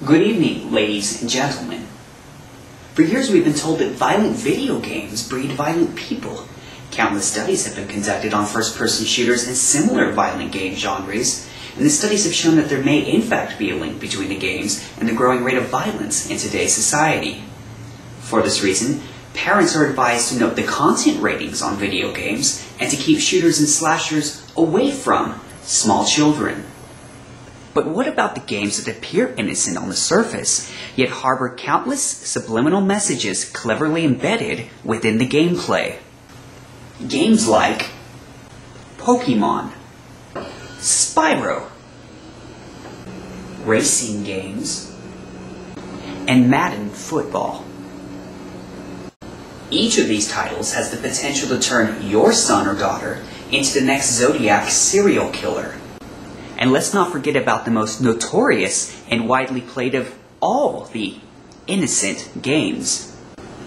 Good evening, ladies and gentlemen. For years we've been told that violent video games breed violent people. Countless studies have been conducted on first-person shooters and similar violent game genres, and the studies have shown that there may in fact be a link between the games and the growing rate of violence in today's society. For this reason, parents are advised to note the content ratings on video games and to keep shooters and slashers away from small children. But what about the games that appear innocent on the surface, yet harbor countless subliminal messages cleverly embedded within the gameplay? Games like Pokemon, Spyro, racing games, and Madden football. Each of these titles has the potential to turn your son or daughter into the next Zodiac serial killer. And let's not forget about the most notorious and widely played of all the innocent games,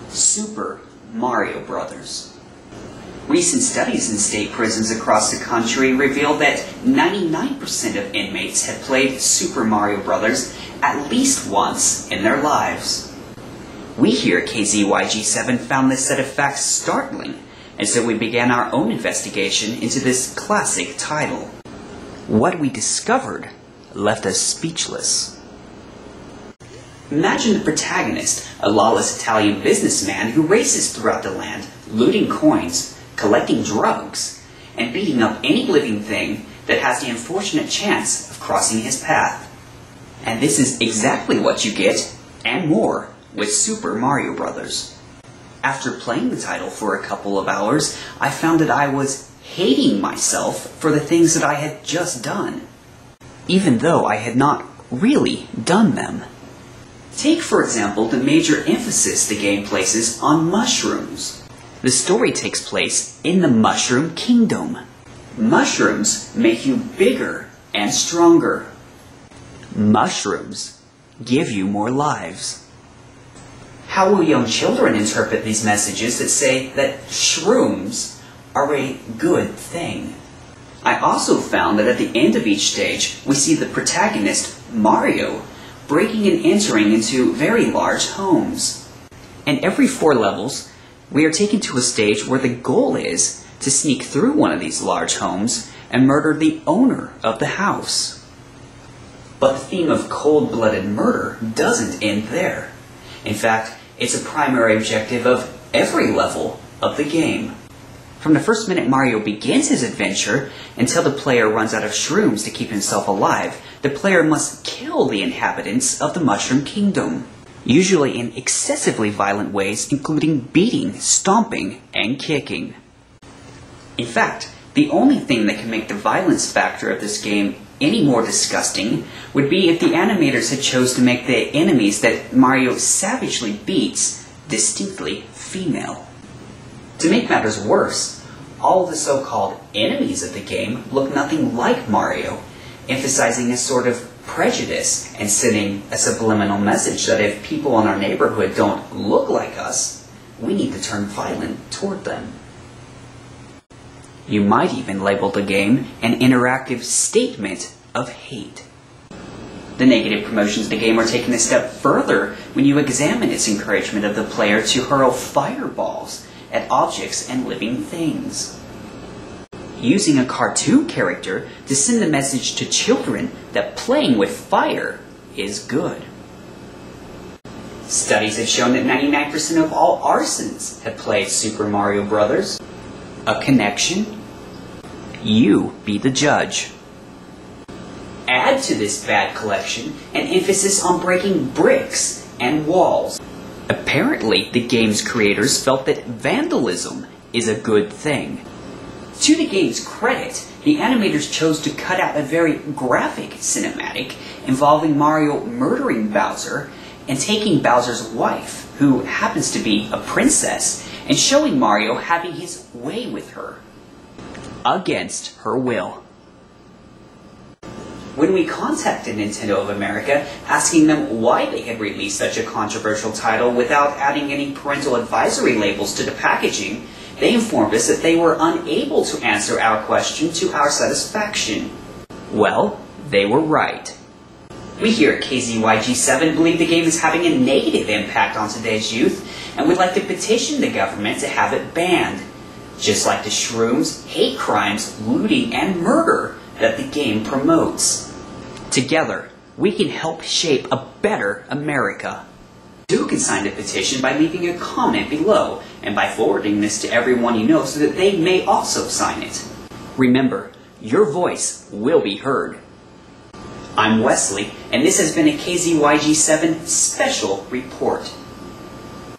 Super Mario Bros. Recent studies in state prisons across the country revealed that 99% of inmates had played Super Mario Bros. At least once in their lives. We here at KZYG7 found this set of facts startling, and so we began our own investigation into this classic title. What we discovered left us speechless. Imagine the protagonist, a lawless Italian businessman who races throughout the land, looting coins, collecting drugs, and beating up any living thing that has the unfortunate chance of crossing his path. And this is exactly what you get, and more, with Super Mario Bros. After playing the title for a couple of hours, I found that I was hating myself for the things that I had just done, even though I had not really done them. Take, for example, the major emphasis the game places on mushrooms. The story takes place in the Mushroom Kingdom. Mushrooms make you bigger and stronger. Mushrooms give you more lives. How will young children interpret these messages that say that shrooms are a good thing? I also found that at the end of each stage, we see the protagonist, Mario, breaking and entering into very large homes. And every 4 levels, we are taken to a stage where the goal is to sneak through one of these large homes and murder the owner of the house. But the theme of cold-blooded murder doesn't end there. In fact, it's a primary objective of every level of the game. From the first minute Mario begins his adventure until the player runs out of shrooms to keep himself alive, the player must kill the inhabitants of the Mushroom Kingdom, usually in excessively violent ways, including beating, stomping, and kicking. In fact, the only thing that can make the violence factor of this game any more disgusting would be if the animators had chose to make the enemies that Mario savagely beats distinctly female. To make matters worse, all of the so-called enemies of the game look nothing like Mario, emphasizing a sort of prejudice and sending a subliminal message that if people in our neighborhood don't look like us, we need to turn violent toward them. You might even label the game an interactive statement of hate. The negative promotions of the game are taken a step further when you examine its encouragement of the player to hurl fireballs at objects and living things, using a cartoon character to send the message to children that playing with fire is good. Studies have shown that 99% of all arsons have played Super Mario Bros. A connection? You be the judge. Add to this bad collection an emphasis on breaking bricks and walls. Apparently, the game's creators felt that vandalism is a good thing. To the game's credit, the animators chose to cut out a very graphic cinematic involving Mario murdering Bowser and taking Bowser's wife, who happens to be a princess, and showing Mario having his way with her, against her will. When we contacted Nintendo of America, asking them why they had released such a controversial title without adding any parental advisory labels to the packaging, they informed us that they were unable to answer our question to our satisfaction. Well, they were right. We here at KZYG7 believe the game is having a negative impact on today's youth, and would like to petition the government to have it banned, just like the shrooms, hate crimes, looting, and murder that the game promotes. Together, we can help shape a better America. You can sign the petition by leaving a comment below and by forwarding this to everyone you know so that they may also sign it. Remember, your voice will be heard. I'm Wesley, and this has been a KZYG7 special report.